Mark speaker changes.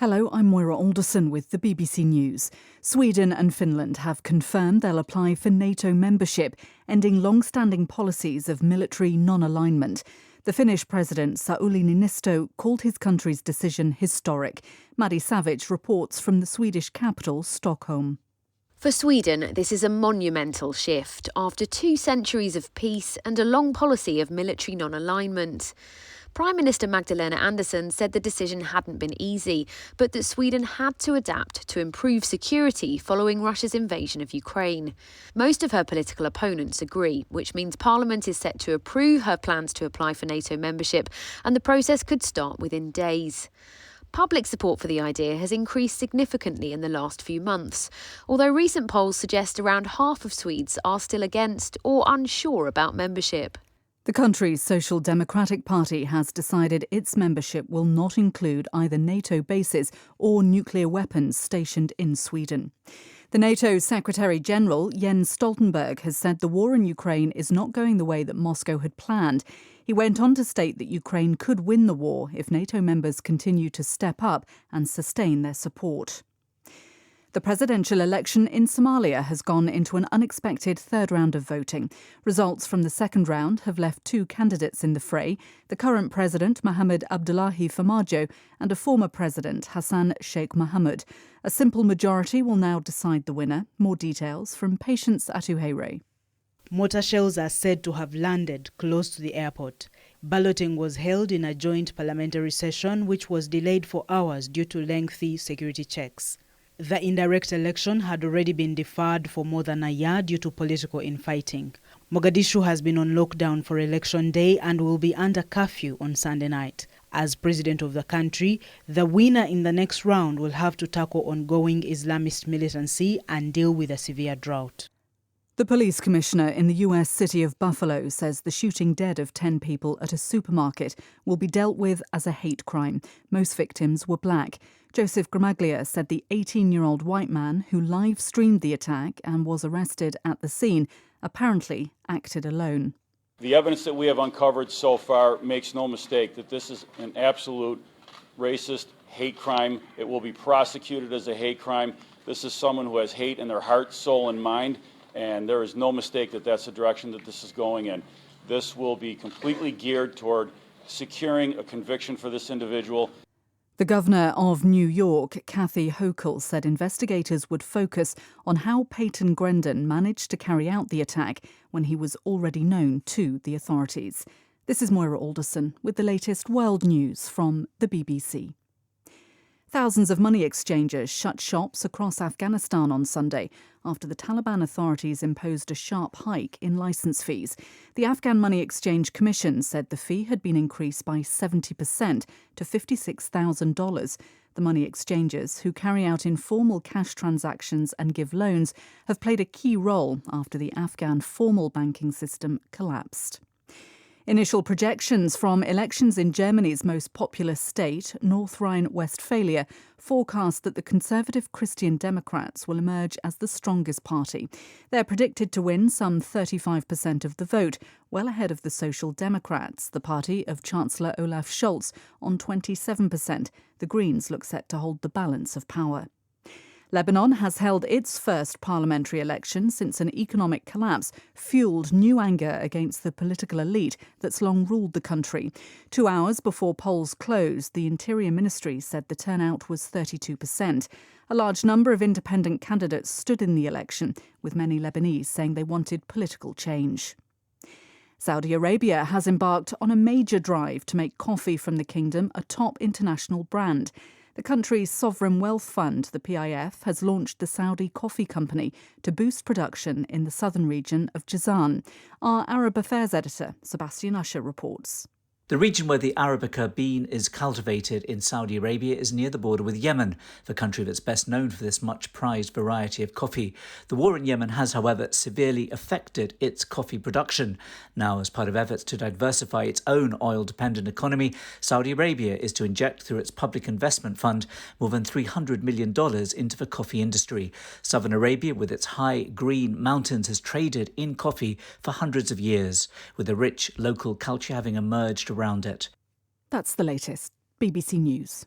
Speaker 1: Hello, I'm Moira Alderson with the BBC News. Sweden and Finland have confirmed they'll apply for NATO membership, ending long-standing policies of military non-alignment. The Finnish president, Sauli Niinisto, called his country's decision historic. Maddie Savage reports from the Swedish capital, Stockholm.
Speaker 2: For Sweden, this is a monumental shift after 2 centuries of peace and a long policy of military non-alignment. Prime Minister Magdalena Andersson said the decision hadn't been easy, but that Sweden had to adapt to improve security following Russia's invasion of Ukraine. Most of her political opponents agree, which means Parliament is set to approve her plans to apply for NATO membership, and the process could start within days. Public support for the idea has increased significantly in the last few months, although recent polls suggest around half of Swedes are still against or unsure about membership.
Speaker 1: The country's Social Democratic Party has decided its membership will not include either NATO bases or nuclear weapons stationed in Sweden. The NATO Secretary-General Jens Stoltenberg has said the war in Ukraine is not going the way that Moscow had planned. He went on to state that Ukraine could win the war if NATO members continue to step up and sustain their support. The presidential election in Somalia has gone into an unexpected third round of voting. Results from the second round have left 2 candidates in the fray, the current president, Mohamed Abdullahi Farmajo, and a former president, Hassan Sheikh Mohamud. A simple majority will now decide the winner. More details from Patience Atuhere.
Speaker 3: Mortar shells are said to have landed close to the airport. Balloting was held in a joint parliamentary session which was delayed for hours due to lengthy security checks. The indirect election had already been deferred for more than a year due to political infighting. Mogadishu has been on lockdown for election day and will be under curfew on Sunday night. As president of the country, the winner in the next round will have to tackle ongoing Islamist militancy and deal with a severe drought.
Speaker 1: The police commissioner in the US city of Buffalo says the shooting dead of 10 people at a supermarket will be dealt with as a hate crime. Most victims were black. Joseph Gramaglia said the 18-year-old white man who live-streamed the attack and was arrested at the scene apparently acted alone.
Speaker 4: The evidence that we have uncovered so far makes no mistake that this is an absolute racist hate crime. It will be prosecuted as a hate crime. This is someone who has hate in their heart, soul, and mind, and there is no mistake that that's the direction that this is going in. This will be completely geared toward securing a conviction for this individual.
Speaker 1: The governor of New York, Kathy Hochul, said investigators would focus on how Peyton Grendon managed to carry out the attack when he was already known to the authorities. This is Moira Alderson with the latest world news from the BBC. Thousands of money exchangers shut shops across Afghanistan on Sunday after the Taliban authorities imposed a sharp hike in licence fees. The Afghan Money Exchange Commission said the fee had been increased by 70% to $56,000. The money exchangers, who carry out informal cash transactions and give loans, have played a key role after the Afghan formal banking system collapsed. Initial projections from elections in Germany's most populous state, North Rhine-Westphalia, forecast that the Conservative Christian Democrats will emerge as the strongest party. They're predicted to win some 35% of the vote, well ahead of the Social Democrats, the party of Chancellor Olaf Scholz, on 27%. The Greens look set to hold the balance of power. Lebanon has held its first parliamentary election since an economic collapse fueled new anger against the political elite that's long ruled the country. 2 hours before polls closed, the Interior Ministry said the turnout was 32%. A large number of independent candidates stood in the election, with many Lebanese saying they wanted political change. Saudi Arabia has embarked on a major drive to make coffee from the kingdom a top international brand. The country's sovereign wealth fund, the PIF, has launched the Saudi Coffee Company to boost production in the southern region of Jazan. Our Arab Affairs editor, Sebastian Usher, reports.
Speaker 5: The region where the Arabica bean is cultivated in Saudi Arabia is near the border with Yemen, the country that's best known for this much-prized variety of coffee. The war in Yemen has, however, severely affected its coffee production. Now, as part of efforts to diversify its own oil-dependent economy, Saudi Arabia is to inject through its public investment fund more than $300 million into the coffee industry. Southern Arabia, with its high green mountains, has traded in coffee for hundreds of years, with a rich local culture having emerged around it.
Speaker 1: That's the latest. BBC News.